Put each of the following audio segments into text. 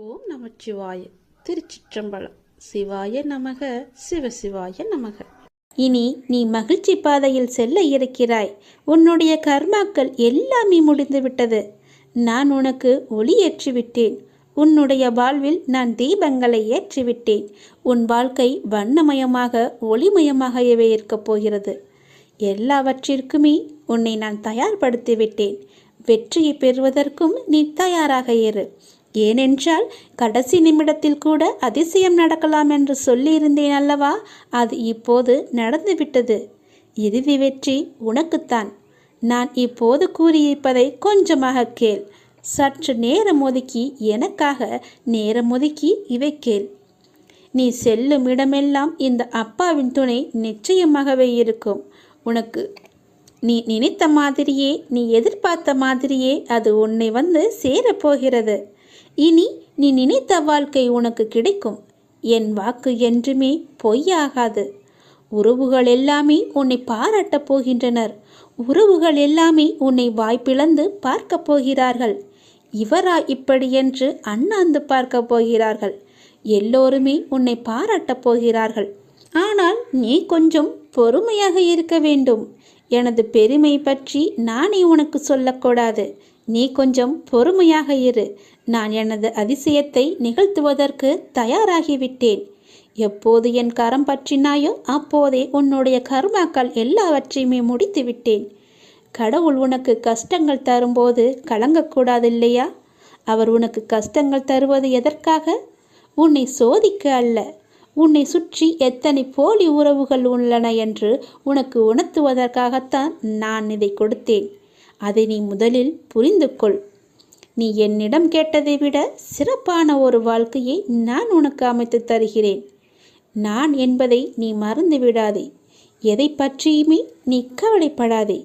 ஓம் நமச்சிவாய. திருச்சிற்றம்பலம். சிவாய நமக, சிவசிவாய நமக. இனி நீ மகிழ்ச்சி பாதையில் செல்ல இருக்கிறாய். உன்னுடைய கர்மாக்கள் எல்லாமே முடிந்துவிட்டது. நான் உனக்கு ஒளி ஏற்றிவிட்டேன். உன்னுடைய வாழ்வில் நான் தீபங்களை ஏற்றிவிட்டேன். உன் வாழ்க்கை வண்ணமயமாக ஒளிமயமாகவே இருக்கப் போகிறது. எல்லாவற்றிற்குமே உன்னை நான் தயார்படுத்திவிட்டேன். வெற்றியை பெறுவதற்கும் நீ தயாராக இரு. ஏனென்றால் கடைசி நிமிடத்தில் கூட அதிசயம் நடக்கலாம் என்று சொல்லியிருந்தேன் அல்லவா? அது இப்போது நடந்துவிட்டது. இறுதி வெற்றி உனக்குத்தான். நான் இப்போது கூறியிருப்பதை கொஞ்சமாக கேள். சற்று நேரம் ஒதுக்கி எனக்காக நேரம் ஒதுக்கி இவை கேள். நீ செல்லும் இடமெல்லாம் இந்த அப்பாவின் துணை நிச்சயமாகவே இருக்கும். உனக்கு நீ நினைத்த மாதிரியே, நீ எதிர்பார்த்த மாதிரியே அது உன்னை வந்து சேரப்போகிறது. இனி நீ நினைத்த வாழ்க்கை உனக்கு கிடைக்கும். என் வாக்கு என்றுமே பொய்யாகாது. உறவுகள் எல்லாமே உன்னை பாராட்டப் போகின்றனர். உறவுகள் எல்லாமே உன்னை வாய்ப்பிழந்து பார்க்கப் போகிறார்கள். இவரா இப்படி என்று அண்ணாந்து பார்க்க போகிறார்கள். எல்லோருமே உன்னை பாராட்டப் போகிறார்கள். ஆனால் நீ கொஞ்சம் பொறுமையாக இருக்க வேண்டும். எனது பெருமை பற்றி நானே உனக்கு சொல்லக்கூடாது. நீ கொஞ்சம் பொறுமையாக இரு. நான் எனது அதிசயத்தை நிகழ்த்துவதற்கு தயாராகிவிட்டேன். எப்போது என் கரம் பற்றினாயோ அப்போதே உன்னுடைய கர்மாக்கள் எல்லாவற்றையுமே முடித்து விட்டேன். கடவுள் உனக்கு கஷ்டங்கள் தரும்போது கலங்கக்கூடாது இல்லையா? அவர் உனக்கு கஷ்டங்கள் தருவது எதற்காக? உன்னை சோதிக்க அல்ல. உன்னை சுற்றி எத்தனை போலி உறவுகள் உள்ளன என்று உனக்கு உணர்த்துவதற்காகத்தான் நான் இதை கொடுத்தேன். அதை நீ முதலில் புரிந்து கொள். நீ என்னிடம் கேட்டதை விட சிறப்பான ஒரு வாழ்க்கையை நான் உனக்கு அமைத்து தருகிறேன். நான் என்பதை நீ மறந்து விடாதே. எதை பற்றியுமே நீ கவலைப்படாதே.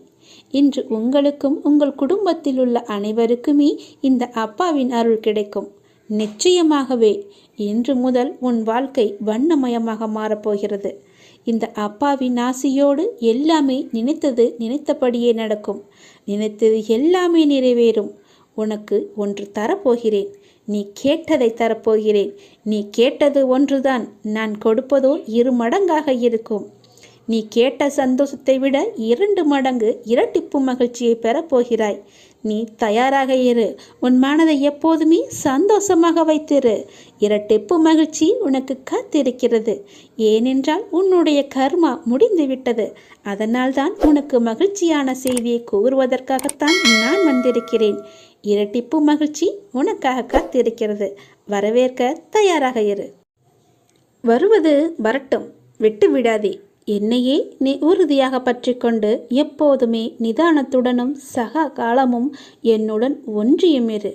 இன்று உங்களுக்கும் உங்கள் குடும்பத்தில் உள்ள அனைவருக்குமே இந்த அப்பாவின் அருள் கிடைக்கும். நிச்சயமாகவே இன்று முதல் உன் வாழ்க்கை வண்ணமயமாக மாறப்போகிறது. இந்த அப்பாவின் ஆசையோடு எல்லாமே நினைத்தபடியே நடக்கும். நினைத்தது எல்லாமே நிறைவேறும். உனக்கு ஒன்று தரப்போகிறேன். நீ கேட்டதை தரப்போகிறேன். நீ கேட்டது ஒன்றுதான், நான் கொடுப்பதோ 2 மடங்காக இருக்கும். நீ கேட்ட சந்தோஷத்தை விட 2 மடங்கு இரட்டிப்பு மகிழ்ச்சியை பெறப்போகிறாய். நீ தயாராக இரு. உன் மனதை எப்போதுமே சந்தோஷமாக வைத்திரு. இரட்டிப்பு மகிழ்ச்சி உனக்கு காத்திருக்கிறது. ஏனென்றால் உன்னுடைய கர்மா முடிந்துவிட்டது. அதனால்தான் உனக்கு மகிழ்ச்சியான செய்தியை கூறுவதற்காகத்தான் நான் வந்திருக்கிறேன். இரட்டிப்பு மகிழ்ச்சி உனக்காக காத்திருக்கிறது. வரவேற்க தயாராக இரு. வருவது வரட்டும், விட்டு விடாதே. என்னையே நீ உறுதியாக பற்றி கொண்டு எப்போதுமே நிதானத்துடனும் சகா காலமும் என்னுடன் ஒன்றியும் இரு.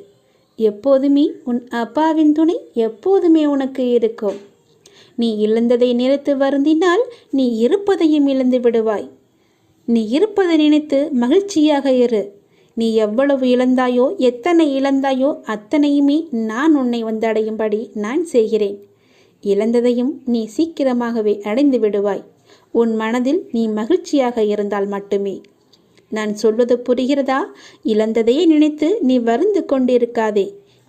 எப்போதுமே உன் அப்பாவின் துணை எப்போதுமே உனக்கு இருக்கும். நீ இழந்ததை நினைத்து வருந்தினால் நீ இருப்பதையும் இழந்து விடுவாய். நீ இருப்பதை நினைத்து மகிழ்ச்சியாக இரு. நீ எவ்வளவு இழந்தாயோ, எத்தனை இழந்தாயோ அத்தனையுமே நான் உன்னை வந்தடையும்படி நான் செய்கிறேன். இழந்ததையும் நீ சீக்கிரமாகவே அடைந்து விடுவாய். உன் மனதில் நீ மகிழ்ச்சியாக இருந்தால் மட்டுமே. நான் சொல்வது புரிகிறதா? இழந்ததையே நினைத்து நீ வருந்து கொண்டிருக்காதே.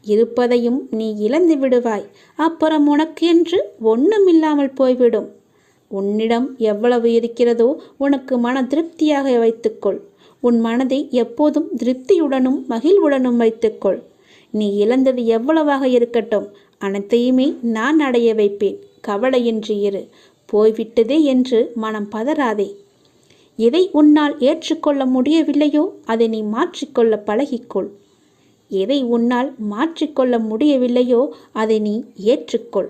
இருப்பதையும் நீ இழந்து விடுவாய். அப்புறம் உனக்கு என்று ஒன்றுமில்லாமல் போய்விடும். உன்னிடம் எவ்வளவு இருக்கிறதோ உனக்கு மன திருப்தியாக வைத்துக்கொள். உன் மனதை எப்போதும் திருப்தியுடனும் மகிழ்வுடனும் வைத்துக்கொள். நீ இழந்தது எவ்வளவாக இருக்கட்டும், அனைத்தையுமே நான் அடைய வைப்பேன். கவலையின்றி இரு. போய்விட்டதே என்று மனம் பதறாதே. எதை உன்னால் ஏற்றுக்கொள்ள முடியவில்லையோ அதை நீ மாற்றிக்கொள்ள பழகிக்கொள். எதை உன்னால் மாற்றிக்கொள்ள முடியவில்லையோ அதை நீ ஏற்றுக்கொள்.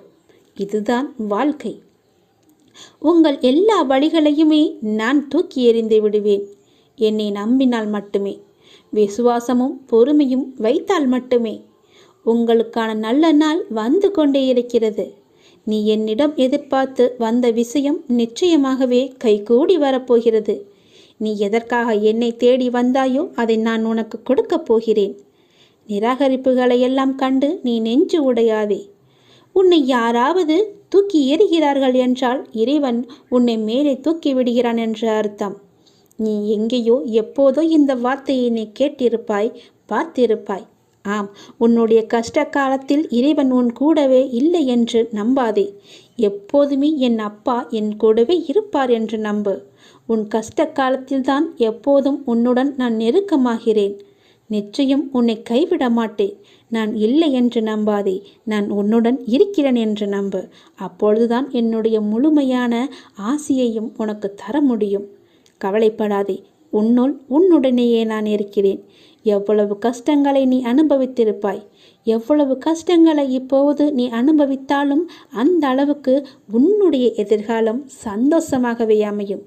இதுதான் வாழ்க்கை. உங்கள் எல்லா வழிகளையுமே நான் தூக்கி எறிந்து விடுவேன். என்னை நம்பினால் மட்டுமே, விசுவாசமும் பொறுமையும் வைத்தால் மட்டுமே. உங்களுக்கான நல்ல நாள் வந்து கொண்டே இருக்கிறது. நீ என்னிடம் எதிர்பார்த்து வந்த விஷயம் நிச்சயமாகவே கைகூடி வரப்போகிறது. நீ எதற்காக என்னை தேடி வந்தாயோ அதை நான் உனக்கு கொடுக்கப் போகிறேன். நிராகரிப்புகளை எல்லாம் கண்டு நீ நெஞ்சு உடையாதே. உன்னை யாராவது தூக்கி எறிகிறார்கள் என்றால் இறைவன் உன்னை மேலே தூக்கி விடுகிறான் என்ற அர்த்தம். நீ எங்கேயோ எப்போதோ இந்த வார்த்தையை நீ கேட்டிருப்பாய், பார்த்திருப்பாய். ஆம், உன்னுடைய கஷ்ட காலத்தில் இறைவன் உன் கூடவே இல்லை என்று நம்பாதே. எப்போதுமே என் அப்பா என் கூடவே இருப்பார் என்று நம்பு. உன் கஷ்ட காலத்தில்தான் எப்போதும் உன்னுடன் நான் நெருக்கமாகிறேன். நிச்சயம் உன்னை கைவிட மாட்டேன். நான் இல்லை என்று நம்பாதே, நான் உன்னுடன் இருக்கிறேன் என்று நம்பு. அப்பொழுதுதான் என்னுடைய முழுமையான ஆசியையும் உனக்கு தர முடியும். கவலைப்படாதே, உன்னுடனேயே நான் இருக்கிறேன். எவ்வளவு கஷ்டங்களை நீ அனுபவித்திருப்பாய். எவ்வளவு கஷ்டங்களை இப்போது நீ அனுபவித்தாலும் அந்த அளவுக்கு உன்னுடைய எதிர்காலம் சந்தோஷமாகவே அமையும்.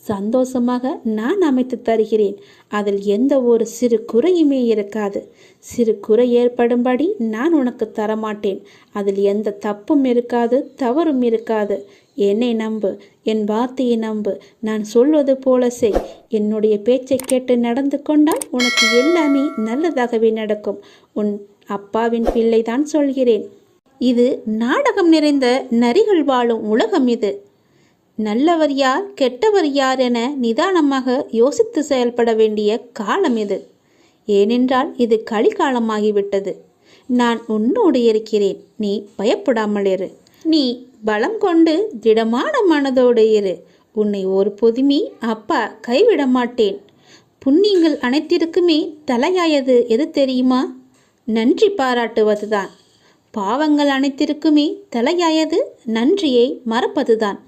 சந்தோஷமாக நான் அமைத்து தருகிறேன். அதில் எந்த ஒரு சிறு குறையுமே இருக்காது. சிறு குறை ஏற்படும்படி நான் உனக்கு தரமாட்டேன். அதில் எந்த தப்பும் இருக்காது, தவறும் இருக்காது. என்னை நம்பு, என் வார்த்தையை நம்பு. நான் சொல்வது போல செய். என்னுடைய பேச்சை கேட்டு நடந்து கொண்டால் உனக்கு எல்லாமே நல்லதாகவே நடக்கும். உன் அப்பாவின் பிள்ளைதான் சொல்கிறேன். இது நாடகம் நிறைந்த நரிகள் வாழும் உலகம். இது நல்லவர் யார், கெட்டவர் யார் என நிதானமாக யோசித்து செயல்பட வேண்டிய காலம் இது. ஏனென்றால் இது கலிகாலமாகிவிட்டது. நான் உன்னோடு இருக்கிறேன். நீ பயப்படாமல் இரு. நீ பலம் கொண்டு திடமான மனதோடு இரு. உன்னை ஒரு பொதுமே அப்பா கைவிட மாட்டேன். புண்ணியங்கள் அனைத்திற்குமே தலையாயது எது தெரியுமா? நன்றி பாராட்டுவதுதான். பாவங்கள் அனைத்திற்குமே தலையாயது நன்றியை மறப்பதுதான்.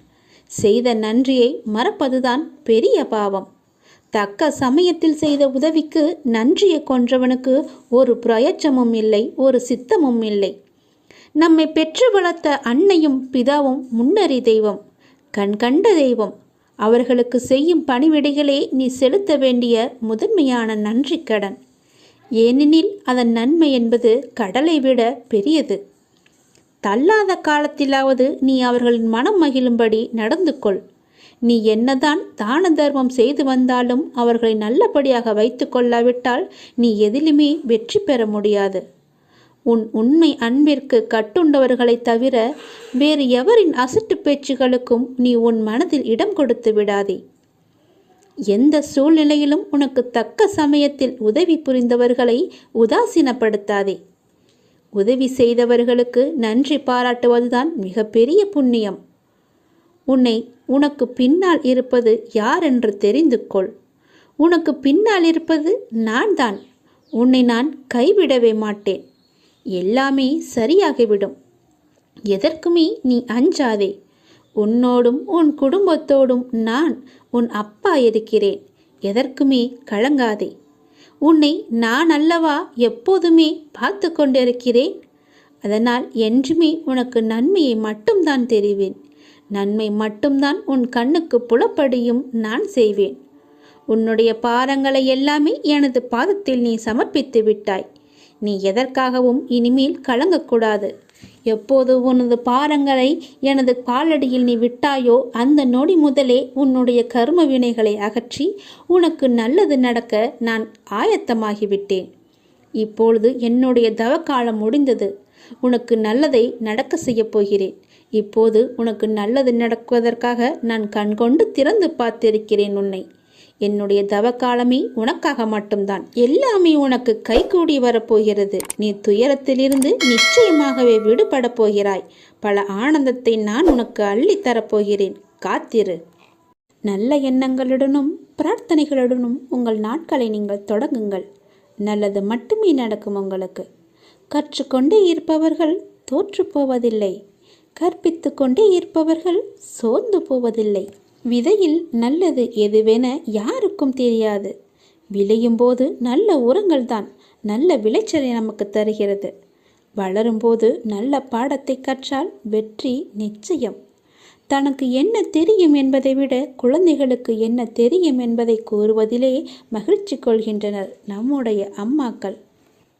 செய்த நன்றியை மறப்பதுதான் பெரிய பாவம். தக்க சமயத்தில் செய்த உதவிக்கு நன்றியை கொன்றவனுக்கு ஒரு பிரயோஜனமும் இல்லை, ஒரு சித்தமும் இல்லை. நம்மை பெற்று வளர்த்த அன்னையும் பிதாவும் முன்னறி தெய்வம், கண்கண்ட தெய்வம். அவர்களுக்கு செய்யும் பணிவிடைகளே நீ செலுத்த வேண்டிய முதன்மையான நன்றி கடன். ஏனெனில் அதன் நன்மை என்பது கடலை விட பெரியது. தள்ளாத காலத்திலாவது நீ அவர்களின் மனம் மகிழும்படி நடந்து கொள். நீ என்னதான் தான தர்மம் செய்து வந்தாலும் அவர்களை நல்லபடியாக வைத்து கொள்ளாவிட்டால் நீ எதிலுமே வெற்றி பெற முடியாது. உன் உண்மை அன்பிற்கு கட்டுண்டவர்களை தவிர வேறு எவரின் அசட்டு பேச்சுகளுக்கும் நீ உன் மனதில் இடம் கொடுத்து விடாதே. எந்த சூழ்நிலையிலும் உனக்கு தக்க சமயத்தில் உதவி புரிந்தவர்களை உதாசீனப்படுத்தாதே. உதவி செய்தவர்களுக்கு நன்றி பாராட்டுவதுதான் மிகப்பெரிய புண்ணியம். உனக்கு பின்னால் இருப்பது யார் என்று தெரிந்து கொள். உனக்கு பின்னால் இருப்பது நான் தான். உன்னை நான் கைவிடவே மாட்டேன். எல்லாமே சரியாகிவிடும். எதற்குமே நீ அஞ்சாதே. உன்னோடும் உன் குடும்பத்தோடும் நான் உன் அப்பா இருக்கிறேன். எதற்குமே கலங்காதே. உன்னை நான் அல்லவா எப்போதுமே பார்த்து கொண்டிருக்கிறேன். அதனால் என்றுமே உனக்கு நன்மையை மட்டும்தான் தெரிவேன். நன்மை மட்டும்தான் உன் கண்ணுக்கு புலப்படியும் நான் செய்வேன். உன்னுடைய பாரங்களை எல்லாமே எனது பாதத்தில் நீ சமர்ப்பித்து விட்டாய். நீ எதற்காகவும் இனிமேல் கலங்கக்கூடாது. எப்போது உனது பாரங்களை எனது காலடியில் நீ விட்டாயோ அந்த நொடி முதலே உன்னுடைய கர்ம வினைகளை அகற்றி உனக்கு நல்லது நடக்க நான் ஆயத்தமாகிவிட்டேன். இப்பொழுது என்னுடைய தவக்காலம் முடிந்தது. உனக்கு நல்லதை நடக்க செய்யப் போகிறேன். இப்போது உனக்கு நல்லது நடக்குவதற்காக நான் கண்கொண்டு திறந்து பார்த்திருக்கிறேன் உன்னை. என்னுடைய தவக்காலமே உனக்காக மட்டும்தான். எல்லாமே உனக்கு கைகூடி வரப்போகிறது. நீ துயரத்திலிருந்து நிச்சயமாகவே விடுபட போகிறாய். பல ஆனந்தத்தை நான் உனக்கு அள்ளித்தரப்போகிறேன். காத்திரு. நல்ல எண்ணங்களுடனும் பிரார்த்தனைகளுடனும் உங்கள் நாட்களை நீங்கள் தொடங்குங்கள். நல்லது மட்டுமே நடக்கும் உங்களுக்கு. கற்றுக்கொண்டே இருப்பவர்கள் தோற்று போவதில்லை. கற்பித்து கொண்டே இருப்பவர்கள் சோர்ந்து போவதில்லை. விதையில் நல்லது எதுவென யாருக்கும் தெரியாது. விளையும் போது நல்ல உரங்கள் தான் நல்ல விளைச்சலை நமக்கு தருகிறது. வளரும்போது நல்ல பாடத்தை கற்றால் வெற்றி நிச்சயம். தனக்கு என்ன தெரியும் என்பதை விட குழந்தைகளுக்கு என்ன தெரியும் என்பதை கூறுவதிலே மகிழ்ச்சி கொள்கின்றனர் நம்முடைய அம்மாக்கள்.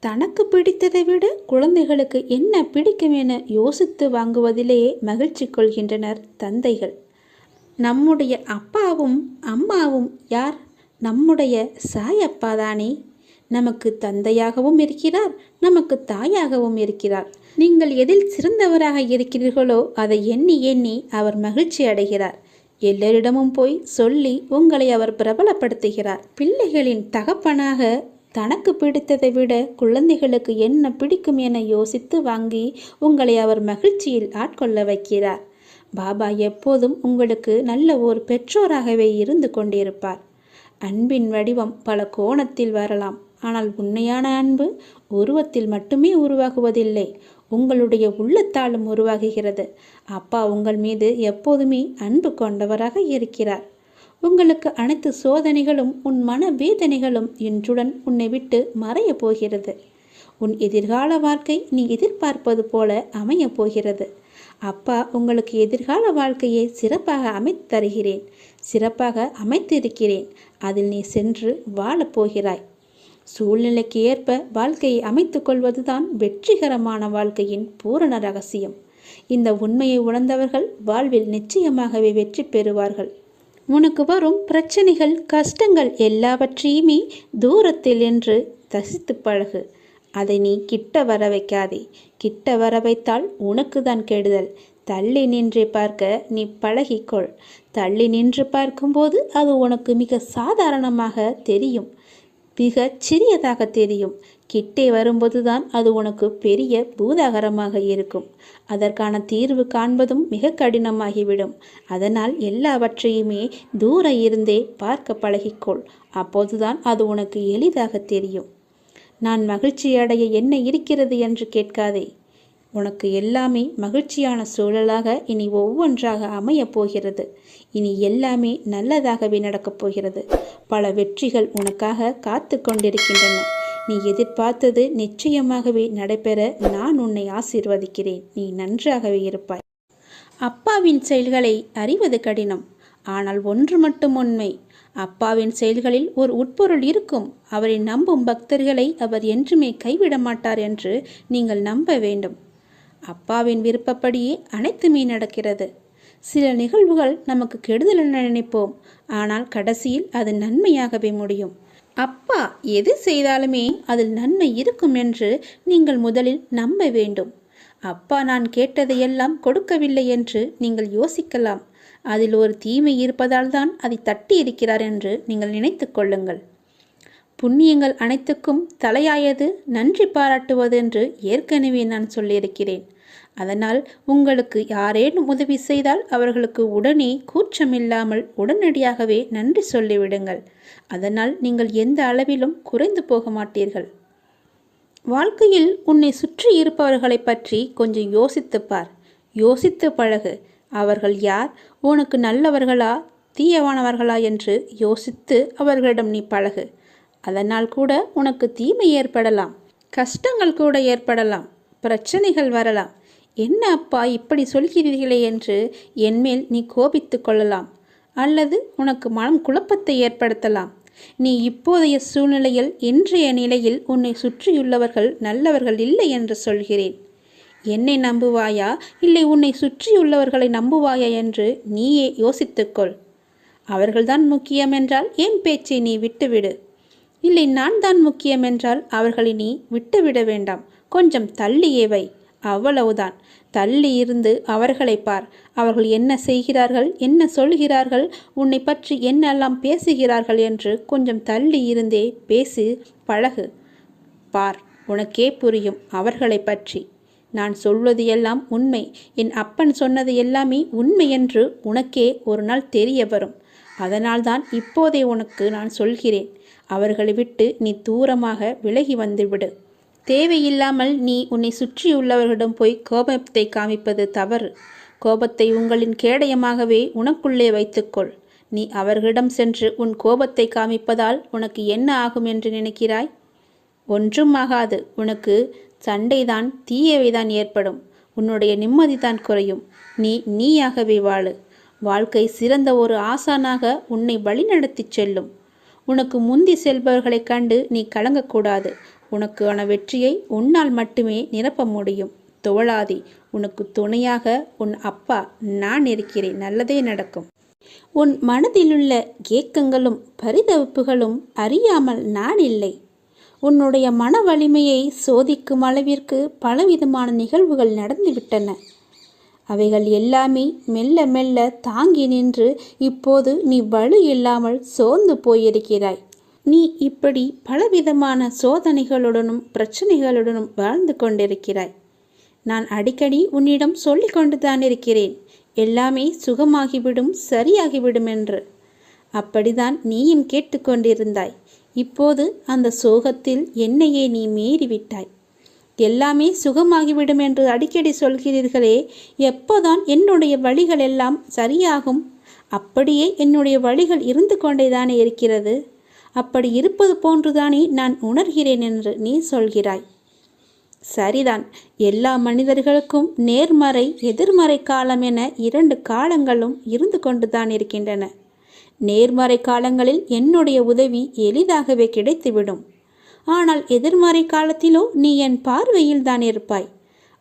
தனக்கு பிடித்ததை விட குழந்தைகளுக்கு என்ன பிடிக்கும் என யோசித்து வாங்குவதிலேயே மகிழ்ச்சி கொள்கின்றனர் தந்தைகள். நம்முடைய அப்பாவும் அம்மாவும் யார்? நம்முடைய சாயப்பா தானே. நமக்கு தந்தையாகவும் இருக்கிறார், நமக்கு தாயாகவும் இருக்கிறார். நீங்கள் எதில் சிறந்தவராக இருக்கிறீர்களோ அதை எண்ணி எண்ணி அவர் மகிழ்ச்சி அடைகிறார். எல்லோரிடமும் போய் சொல்லி உங்களை அவர் பிரபலப்படுத்துகிறார். பிள்ளைகளின் தகப்பனாக தனக்கு பிடித்ததை விட குழந்தைகளுக்கு என்ன பிடிக்கும் என யோசித்து வாங்கி உங்களை அவர் மகிழ்ச்சியில் ஆட்கொள்ள வைக்கிறார். பாபா எப்போதும் உங்களுக்கு நல்ல ஒரு பெற்றோராகவே இருந்து கொண்டிருப்பார். அன்பின் வடிவம் பல கோணத்தில் வரலாம். ஆனால் உண்மையான அன்பு உருவத்தில் மட்டுமே உருவாகுவதில்லை, உங்களுடைய உள்ளத்தாலும் உருவாகுகிறது. அப்பா உங்கள் மீது எப்போதுமே அன்பு கொண்டவராக இருக்கிறார். உங்களுக்கு அனைத்து சோதனைகளும் உன் மன வேதனைகளும் இன்றுடன் உன்னை விட்டு மறைய போகிறது. உன் எதிர்கால வாழ்க்கை நீ எதிர்பார்ப்பது போல அமைய போகிறது. அப்பா உங்களுக்கு எதிர்கால வாழ்க்கையை சிறப்பாக அமைத்து தருகிறேன், சிறப்பாக அமைத்திருக்கிறேன். அதில் நீ சென்று வாழப்போகிறாய். சூழ்நிலைக்கு ஏற்ப வாழ்க்கையை அமைத்து கொள்வதுதான் வெற்றிகரமான வாழ்க்கையின் பூரண ரகசியம். இந்த உண்மையை உணர்ந்தவர்கள் வாழ்வில் நிச்சயமாகவே வெற்றி பெறுவார்கள். உனக்கு வரும் பிரச்சனைகள், கஷ்டங்கள் எல்லாவற்றையுமே தூரத்தில் என்று தசித்து பழகு. அதை நீ கிட்ட வர வைக்காதே. கிட்ட வர வைத்தால் உனக்கு தான் கெடுதல். தள்ளி நின்று பார்க்க நீ பழகிக்கொள். தள்ளி நின்று பார்க்கும்போது அது உனக்கு மிக சாதாரணமாக தெரியும், மிக சிறியதாக தெரியும். கிட்டே வரும்போதுதான் அது உனக்கு பெரிய பூதாகரமாக இருக்கும். அதற்கான தீர்வு காண்பதும் மிக கடினமாகிவிடும். அதனால் எல்லாவற்றையுமே தூர இருந்தே பார்க்க பழகிக்கொள். அப்போதுதான் அது உனக்கு எளிதாக தெரியும். நான் மகிழ்ச்சி அடைய என்ன இருக்கிறது என்று கேட்காதே. உனக்கு எல்லாமே மகிழ்ச்சியான சூழலாக இனி ஒவ்வொன்றாக அமையப் போகிறது. இனி எல்லாமே நல்லதாகவே நடக்கப் போகிறது. பல வெற்றிகள் உனக்காக காத்து கொண்டிருக்கின்றன. நீ எதிர்பார்த்தது நிச்சயமாகவே நடைபெற நான் உன்னை ஆசீர்வதிக்கிறேன். நீ நன்றாகவே இருப்பாய். அப்பாவின் செயல்களை அறிவது கடினம். ஆனால் ஒன்று மட்டும் உண்மை, அப்பாவின் செயல்களில் ஒரு உட்பொருள் இருக்கும். அவரை நம்பும் பக்தர்களை அவர் என்றுமே கைவிட மாட்டார் என்று நீங்கள் நம்ப வேண்டும். அப்பாவின் விருப்பப்படியே அனைத்துமே நடக்கிறது. சில நிகழ்வுகள் நமக்கு கெடுதல் என நினைப்போம், ஆனால் கடைசியில் அது நன்மையாகவே முடியும். அப்பா எது செய்தாலுமே அதில் நன்மை இருக்கும் என்று நீங்கள் முதலில் நம்ப வேண்டும். அப்பா நான் கேட்டதையெல்லாம் கொடுக்கவில்லை என்று நீங்கள் யோசிக்கலாம். அதில் ஒரு தீமை இருப்பதால் தான் அதை தட்டி இருக்கிறார் என்று நீங்கள் நினைத்து கொள்ளுங்கள். புண்ணியங்கள் அனைத்துக்கும் தலையாயது நன்றி பாராட்டுவது என்று ஏற்கனவே நான் சொல்லியிருக்கிறேன். அதனால் உங்களுக்கு யாரேனும் உதவி செய்தால் அவர்களுக்கு உடனே கூச்சமில்லாமல் உடனடியாகவே நன்றி சொல்லிவிடுங்கள். அதனால் நீங்கள் எந்த அளவிலும் குறைந்து போக மாட்டீர்கள். வாழ்க்கையில் உன்னை சுற்றி இருப்பவர்களை பற்றி கொஞ்சம் யோசித்துப்பார். யோசித்து பழகு. அவர்கள் யார், உனக்கு நல்லவர்களா தீயவானவர்களா என்று யோசித்து அவர்களிடம் நீ பழகு. அதனால் கூட உனக்கு தீமை ஏற்படலாம், கஷ்டங்கள் கூட ஏற்படலாம், பிரச்சனைகள் வரலாம். என்ன அப்பா இப்படி சொல்கிறீர்களே என்று என்மேல் நீ கோபித்து கொள்ளலாம், அல்லது உனக்கு மனம் குழப்பத்தை ஏற்படுத்தலாம். நீ இப்போதைய சூழ்நிலையில், இன்றைய நிலையில் உன்னை சுற்றியுள்ளவர்கள் நல்லவர்கள் இல்லை என்று சொல்கிறேன். என்னை நம்புவாயா இல்லை உன்னை சுற்றியுள்ளவர்களை நம்புவாயா என்று நீயே யோசித்துக்கொள். அவர்கள்தான் முக்கியம் என்றால் என் பேச்சை நீ விட்டுவிடு. இல்லை நான் தான் முக்கியம் என்றால் அவர்களை நீ விட்டுவிட வேண்டாம். கொஞ்சம் தள்ளியே வை, அவ்வளவுதான். தள்ளி இருந்து அவர்களை பார். அவர்கள் என்ன செய்கிறார்கள், என்ன சொல்கிறார்கள், உன்னை பற்றி என்னெல்லாம் பேசுகிறார்கள் என்று கொஞ்சம் தள்ளி இருந்தே பேசி பழகு. பார், உனக்கே புரியும் அவர்களை பற்றி. நான் சொல்வது எல்லாம் உண்மை, என் அப்பன் சொன்னது எல்லாமே உண்மை என்று உனக்கே ஒரு நாள் தெரிய வரும். அதனால்தான் இப்போதே உனக்கு நான் சொல்கிறேன். அவர்களை விட்டு நீ தூரமாக விலகி வந்துவிடு. தேவையில்லாமல் நீ உன்னை சுற்றியுள்ளவர்களிடம் போய் கோபத்தை காமிப்பது தவறு. கோபத்தை உங்களின் கேடயமாகவே உனக்குள்ளே வைத்துக்கொள். நீ அவர்களிடம் சென்று உன் கோபத்தை காமிப்பதால் உனக்கு என்ன ஆகும் என்று நினைக்கிறாய்? ஒன்றும் ஆகாது. உனக்கு சண்டைதான், தீயவைதான் ஏற்படும். உன்னுடைய நிம்மதிதான் குறையும். நீயாகவே வாழு. வாழ்க்கை சிறந்த ஒரு ஆசானாக உன்னை வழிநடத்தி செல்லும். உனக்கு முந்தி செல்பவர்களைக் கண்டு நீ கலங்கக்கூடாது. உனக்கான வெற்றியை உன்னால் மட்டுமே நிரப்ப முடியும். தோழாதே. உனக்கு துணையாக உன் அப்பா நான் இருக்கிறேன். நல்லதே நடக்கும். உன் மனதிலுள்ள ஏக்கங்களும் பரிதவிப்புகளும் அறியாமல் நான் இல்லை. உன்னுடைய மன வலிமையை சோதிக்கும் அளவிற்கு பலவிதமான நிகழ்வுகள் நடந்துவிட்டன. அவைகள் எல்லாமே மெல்ல மெல்ல தாங்கி நின்று இப்போது நீ வலு இல்லாமல் சோர்ந்து போயிருக்கிறாய். நீ இப்படி பலவிதமான சோதனைகளுடனும் பிரச்சனைகளுடனும் வாழ்ந்து கொண்டிருக்கிறாய். நான் அடிக்கடி உன்னிடம் சொல்லிக் கொண்டுதான் இருக்கிறேன், எல்லாமே சுகமாகிவிடும், சரியாகிவிடும் என்று. அப்படிதான் நீயும் கேட்டுக்கொண்டிருந்தாய். இப்போது அந்த சோகத்தில் என்னையே நீ மீறிவிட்டாய். எல்லாமே சுகமாகிவிடும் என்று அடிக்கடி சொல்கிறீர்களே, எப்போதான் என்னுடைய வழிகள் எல்லாம் சரியாகும்? அப்படியே என்னுடைய வழிகள் இருந்து கொண்டேதானே இருக்கிறது. அப்படி இருப்பது போன்றுதானே நான் உணர்கிறேன் என்று நீ சொல்கிறாய். சரிதான், எல்லா மனிதர்களுக்கும் நேர்மறை எதிர்மறை காலம் என 2 காலங்களும் இருந்து கொண்டுதான் இருக்கின்றன. நேர்மறை காலங்களில் என்னுடைய உதவி எளிதாகவே கிடைத்துவிடும். ஆனால் எதிர்மறை காலத்திலோ நீ என் பார்வையில் தான் இருப்பாய்.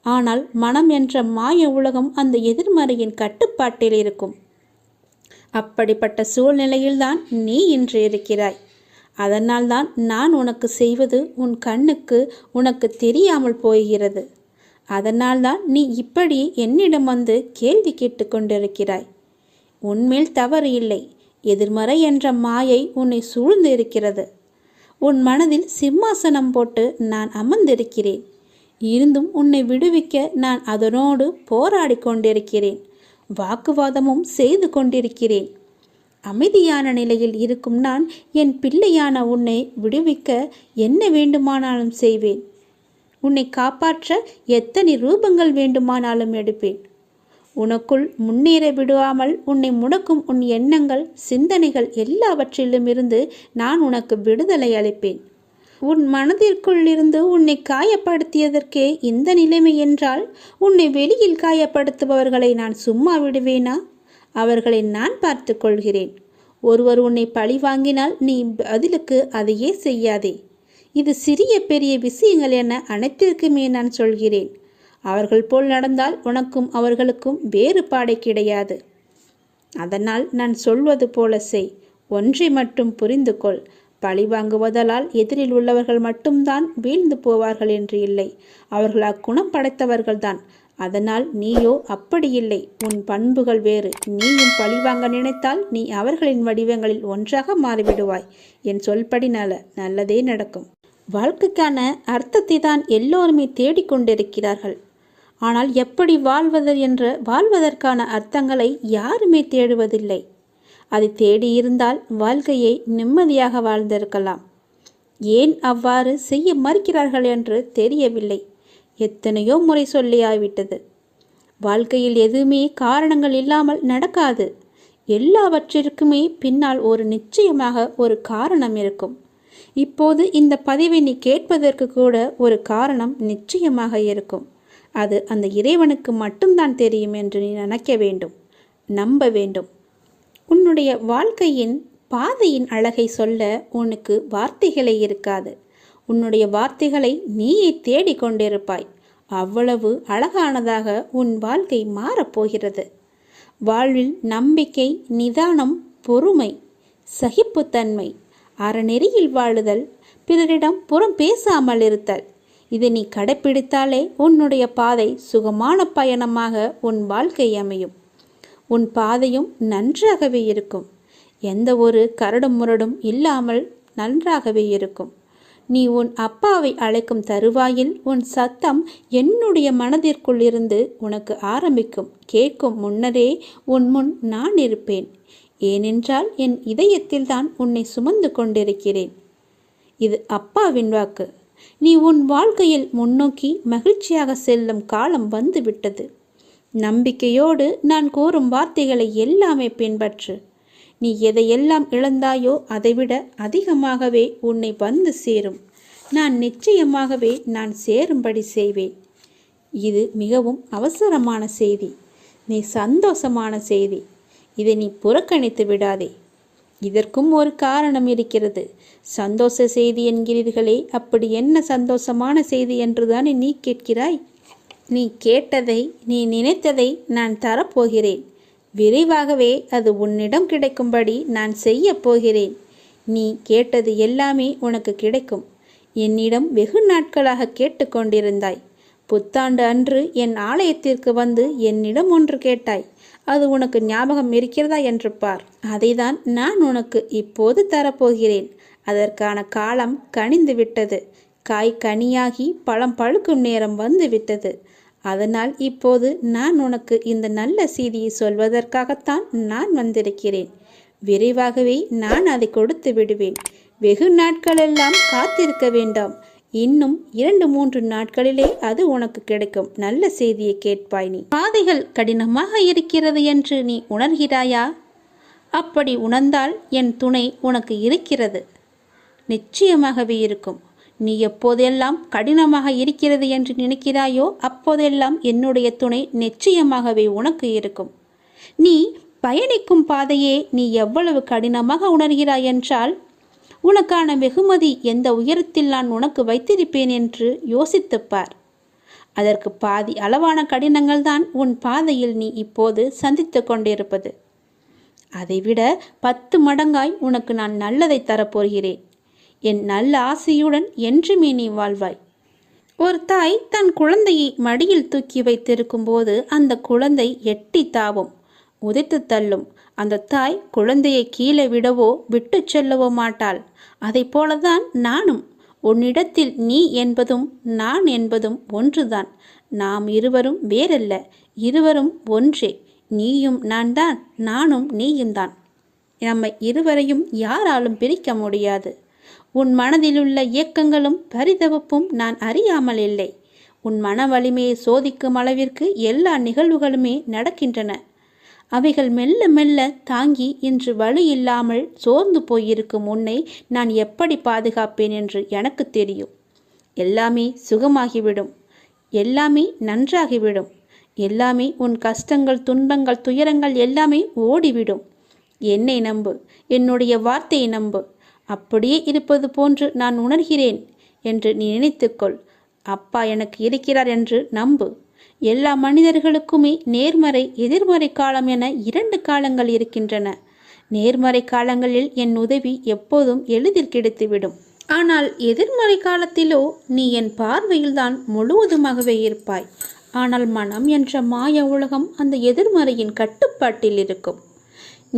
ஆனால் மனம் என்ற மாய உலகம் அந்த எதிர்மறையின் கட்டுப்பாட்டில் இருக்கும். அப்படிப்பட்ட சூழ்நிலையில்தான் நீ இன்று இருக்கிறாய். அதனால்தான் நான் உனக்கு செய்வது உன் கண்ணுக்கு உனக்கு தெரியாமல் போகிறது. அதனால்தான் நீ இப்படி என்னிடம் வந்து கேள்வி கேட்டுக்கொண்டிருக்கிறாய். உன்மேல் தவறு இல்லை. எதிர்மறை என்ற மாயை உன்னை சூழ்ந்து இருக்கிறது. உன் மனதில் சிம்மாசனம் போட்டு நான் அமர்ந்திருக்கிறேன். இருந்தும் உன்னை விடுவிக்க நான் அதனோடு போராடி கொண்டிருக்கிறேன். வாக்குவாதமும் செய்து கொண்டிருக்கிறேன். அமைதியான நிலையில் இருக்கும் நான் என் பிள்ளையான உன்னை விடுவிக்க என்ன வேண்டுமானாலும் செய்வேன். உன்னை காப்பாற்ற எத்தனை ரூபங்கள் வேண்டுமானாலும் எடுப்பேன். உனக்குள் முன்னேற விடாமல் உன்னை முடக்கும் உன் எண்ணங்கள், சிந்தனைகள் எல்லாவற்றிலும் இருந்து நான் உனக்கு விடுதலை அளிப்பேன். உன் மனதிற்குள் இருந்து உன்னை காயப்படுத்தியதற்கே இந்த நிலைமை என்றால், உன்னை வெளியில் காயப்படுத்துபவர்களை நான் சும்மா விடுவேனா? அவர்களை நான் பார்த்து கொள்கிறேன். ஒருவர் உன்னை பழி வாங்கினால் நீ பதிலுக்கு அதையே செய்யாதே. இது சிறிய பெரிய விஷயங்கள் என அனைத்திற்குமே நான் சொல்கிறேன். அவர்கள் போல் நடந்தால் உனக்கும் அவர்களுக்கும் வேறுபாடே கிடையாது. அதனால் நான் சொல்வது போல செய். ஒன்றை மட்டும் புரிந்து கொள். பழி வாங்குவதால் எதிரில் உள்ளவர்கள் மட்டும்தான் வீழ்ந்து போவார்கள் என்று இல்லை. அவர்கள் அக்குணம் படைத்தவர்கள்தான். அதனால் நீயோ அப்படி இல்லை. உன் பண்புகள் வேறு. நீயும் பழிவாங்க நினைத்தால் நீ அவர்களின் வடிவங்களில் ஒன்றாக மாறிவிடுவாய். என் சொல்படி நல்லதே நடக்கும். வாழ்க்கைக்கான அர்த்தத்தை தான் எல்லோருமே தேடிக்கொண்டிருக்கிறார்கள். ஆனால் எப்படி வாழ்வதற்கான அர்த்தங்களை யாருமே தேடுவதில்லை. அதை தேடியிருந்தால் வாழ்க்கையை நிம்மதியாக வாழ்ந்திருக்கலாம். ஏன் அவ்வாறு செய்ய மறுக்கிறார்கள் என்று தெரியவில்லை. எத்தனையோ முறை சொல்லியாய்விட்டது. வாழ்க்கையில் எதுவுமே காரணங்கள் இல்லாமல் நடக்காது. எல்லாவற்றிற்குமே பின்னால் நிச்சயமாக ஒரு காரணம் இருக்கும். இப்போது இந்த பதிவை நீ கேட்பதற்கு கூட ஒரு காரணம் நிச்சயமாக இருக்கும். அது அந்த இறைவனுக்கு மட்டும்தான் தெரியும் என்று நீ நினைக்க வேண்டும், நம்ப வேண்டும். உன்னுடைய வாழ்க்கையின் பாதையின் அழகை சொல்ல உனக்கு வார்த்தைகளே இருக்காது. உன்னுடைய வார்த்தைகளை நீயே தேடிக்கொண்டிருப்பாய். அவ்வளவு அழகானதாக உன் வாழ்க்கை மாறப்போகிறது. வாழ்வில் நம்பிக்கை, நிதானம், பொறுமை, சகிப்புத்தன்மை, அறநெறியில் வாழுதல், பிறரிடம் புறம் பேசாமல் இருத்தல், இதை நீ கடைப்பிடித்தாலே உன்னுடைய பாதை சுகமான பயணமாக உன் வாழ்க்கை அமையும். உன் பாதையும் நன்றாகவே இருக்கும். எந்த ஒரு கரடும் முரடும் இல்லாமல் நன்றாகவே இருக்கும். நீ உன் அப்பாவை அழைக்கும் தருவாயில் உன் சத்தம் என்னுடைய மனதிற்குள் இருந்து உனக்கு ஆரம்பிக்கும். கேட்கும் முன்னரே உன் முன் நான் இருப்பேன். ஏனென்றால் என் இதயத்தில் தான் உன்னை சுமந்து கொண்டிருக்கிறேன். இது அப்பாவின் வாக்கு. நீ உன் வாழ்க்கையில் முன்னோக்கி மகிழ்ச்சியாக செல்லும் காலம் வந்துவிட்டது. நம்பிக்கையோடு நான் கூறும் வார்த்தைகளை எல்லாமே பின்பற்று. நீ எதையெல்லாம் இழந்தாயோ அதைவிட அதிகமாகவே உன்னை வந்து சேரும். நான் நிச்சயமாகவே நான் சேரும்படி செய்வேன். இது மிகவும் அவசரமான செய்தி. நீ சந்தோஷமான செய்தி. இதை நீ புறக்கணித்து விடாதே. இதற்கும் ஒரு காரணம் இருக்கிறது. சந்தோஷ செய்தி என்கிறீர்களே, அப்படி என்ன சந்தோஷமான செய்தி என்றுதானே நீ கேட்கிறாய்? நீ கேட்டதை, நீ நினைத்ததை நான் தரப்போகிறேன். விரைவாகவே அது உன்னிடம் கிடைக்கும்படி நான் செய்ய போகிறேன். நீ கேட்டது எல்லாமே உனக்கு கிடைக்கும். என்னிடம் வெகு நாட்களாக கேட்டுக்கொண்டிருந்தாய். புத்தாண்டு அன்று என் ஆலயத்திற்கு வந்து என்னிடம் ஒன்று கேட்டாய். அது உனக்கு ஞாபகம் இருக்கிறதா என்று பார். அதைதான் நான் உனக்கு இப்போது தரப்போகிறேன். அதற்கான காலம் கனிந்து விட்டது. காய் கனியாகி பழம் பழுக்கும் நேரம் வந்து விட்டது. அதனால் இப்போது நான் உனக்கு இந்த நல்ல செய்தியை சொல்வதற்காகத்தான் நான் வந்திருக்கிறேன். விரைவாகவே நான் அதை கொடுத்து விடுவேன். வெகு நாட்களெல்லாம் காத்திருக்க வேண்டாம். இன்னும் 2-3 நாட்களிலே அது உனக்கு கிடைக்கும். நல்ல செய்தியை கேட்பாய். நீ பாதைகள் கடினமாக இருக்கிறது என்று நீ உணர்கிறாயா? அப்படி உணர்ந்தால் என் துணை உனக்கு இருக்கிறது. நிச்சயமாகவே இருக்கும். நீ எப்போதெல்லாம் கடினமாக இருக்கிறது என்று நினைக்கிறாயோ அப்போதெல்லாம் என்னுடைய துணை நிச்சயமாகவே உனக்கு இருக்கும். நீ பயணிக்கும் பாதையே நீ எவ்வளவு கடினமாக உணர்கிறாய் என்றால் உனக்கான வெகுமதி எந்த உயரத்தில் நான் உனக்கு வைத்திருப்பேன் என்று யோசித்துப்பார். அதற்கு பாதி அளவான கடினங்கள் தான் உன் பாதையில் நீ இப்போது சந்தித்து கொண்டிருப்பது. அதைவிட 10 மடங்காய் உனக்கு நான் நல்லதை தரப்போகிறேன். என் நல்ல ஆசையுடன் என்றுமே நீ வாழ்வாய். ஒரு தாய் தன் குழந்தையை மடியில் தூக்கி வைத்திருக்கும் போது அந்த குழந்தை எட்டி தாவும், உதைத்து தள்ளும். அந்த தாய் குழந்தையை கீழே விடவோ விட்டு செல்லவோ மாட்டாள். அதை போலதான் நானும். உன்னிடத்தில் நீ என்பதும் நான் என்பதும் ஒன்றுதான். நாம் இருவரும் வேறல்ல, இருவரும் ஒன்றே. நீயும் நான் தான், நானும் நீயும் தான். நம்மை இருவரையும் யாராலும் பிரிக்க முடியாது. உன் மனதிலுள்ள இயக்கங்களும் பரிதவிப்பும் நான் அறியாமல் இல்லை. உன் மன வலிமையை சோதிக்கும் அளவிற்கு எல்லா நிகழ்வுகளுமே நடக்கின்றன. அவைகள் மெல்ல மெல்ல தாங்கி இன்று வலி இல்லாமல் சோர்ந்து போயிருக்கும் உன்னை நான் எப்படி பாதுகாப்பேன் என்று எனக்கு தெரியும். எல்லாமே சுகமாகிவிடும். எல்லாமே நன்றாகிவிடும். எல்லாமே உன் கஷ்டங்கள், துன்பங்கள், துயரங்கள் எல்லாமே ஓடிவிடும். என்னை நம்பு. என்னுடைய வார்த்தையை நம்பு. அப்படியே இருப்பது போன்று நான் உணர்கிறேன் என்று நீ நினைத்துக்கொள். அப்பா எனக்கு இருக்கிறார் என்று நம்பு. எல்லா மனிதர்களுக்குமே நேர்மறை எதிர்மறை காலம் என 2 காலங்கள் இருக்கின்றன. நேர்மறை காலங்களில் என் உதவி எப்போதும் எளிதில் கிடைத்துவிடும். ஆனால் எதிர்மறை காலத்திலோ நீ என் பார்வையில்தான் முழுவதுமாகவே இருப்பாய். ஆனால் மனம் என்ற மாய உலகம் அந்த எதிர்மறையின் கட்டுப்பாட்டில் இருக்கும்.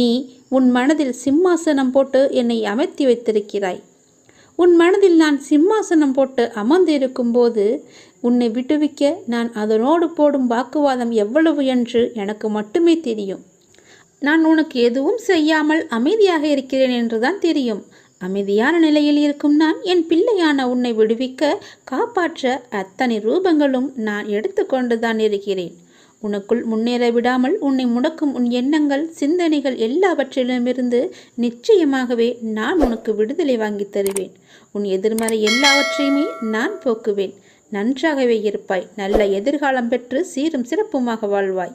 நீ உன் மனதில் சிம்மாசனம் போட்டு என்னை அமர்த்தி வைத்திருக்கிறாய். உன் மனதில் நான் சிம்மாசனம் போட்டு அமர்ந்திருக்கும் போது உன்னை விடுவிக்க நான் அதனோடு போடும் வாக்குவாதம் எவ்வளவு என்று எனக்கு மட்டுமே தெரியும். நான் உனக்கு எதுவும் செய்யாமல் அமைதியாக இருக்கிறேன் என்றுதான் தெரியும். அமைதியான நிலையில் இருக்கும் நான் என் பிள்ளையான உன்னை விடுவிக்க, காப்பாற்ற அத்தனை ரூபங்களும் நான் எடுத்துக்கொண்டு தான் இருக்கிறேன். உனக்குள் முன்னேற விடாமல் உன்னை முடக்கும் உன் எண்ணங்கள், சிந்தனைகள் எல்லாவற்றிலுமிருந்து நிச்சயமாகவே நான் உனக்கு விடுதலை வாங்கி தருவேன். உன் எதிர்மறை எல்லாவற்றையுமே நான் போக்குவேன். நன்றாகவே இருப்பாய். நல்ல எதிர்காலம் பெற்று சீரும் சிறப்புமாக வாழ்வாய்.